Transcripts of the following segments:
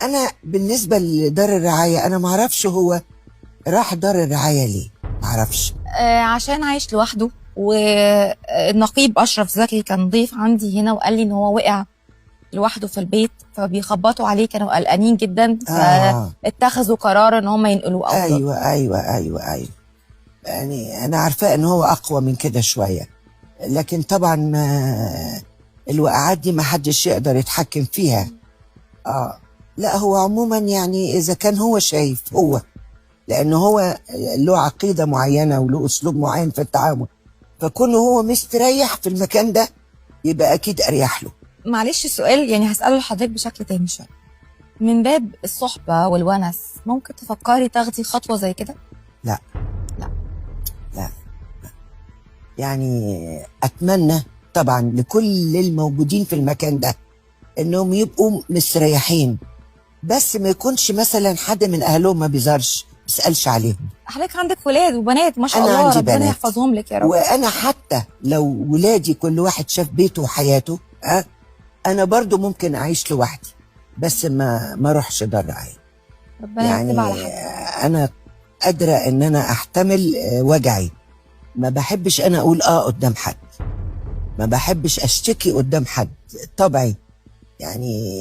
انا بالنسبه لدار الرعايه انا ما اعرفش هو راح دار الرعايه ليه، ما اعرفش. عشان عايش لوحده، والنقيب اشرف زكي كان ضيف عندي هنا وقال لي ان هو وقع لوحده في البيت، فبيخبطوا عليه كانوا قلقانين جدا، فاتخذوا قرار ان هم ينقلوه افضل. ايوه يعني انا عارفه ان هو اقوى من كده شويه، لكن طبعا ما الوقعات دي ما حدش يقدر يتحكم فيها. لا هو عموما يعني اذا كان هو شايف هو، لانه هو له عقيده معينه وله اسلوب معين في التعامل، فكونه هو مستريح في المكان ده يبقى اكيد اريح له. معلش السؤال يعني هسأله لحضرتك بشكل تاني شويه، من باب الصحبه والونس ممكن تفكري تاخدي خطوه زي كده؟ لا لا لا يعني اتمنى طبعا لكل الموجودين في المكان ده انهم يبقوا مستريحين، بس ما يكونش مثلا حد من اهلهم ما بيظهرش ما يسالش عليهم. حضرتك عندك ولاد وبنات ما شاء أنا الله، عندي ربنا بنات يحفظهم لك يا رب. وانا حتى لو ولادي كل واحد شاف بيته وحياته انا برضو ممكن اعيش لوحدي، بس ما اروحش دار رعايه. ربنا يعني يكتب على حد. انا قادره ان انا احتمل وجعي، ما بحبش انا اقول قدام حد، ما بحبش اشتكي قدام حد، طبعي يعني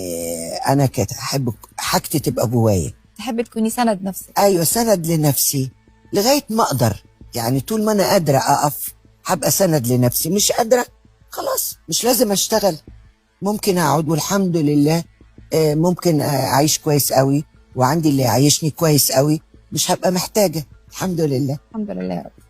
انا كده احب حاجتي تبقى جوايا. تحبي تكوني سند نفسك؟ ايوه سند لنفسي لغايه ما اقدر، يعني طول ما انا قادره اقف هبقى سند لنفسي، مش قادره خلاص مش لازم اشتغل، ممكن اقعد والحمد لله ممكن اعيش كويس قوي وعندي اللي يعيشني كويس قوي، مش هبقى محتاجه الحمد لله. الحمد لله يا رب.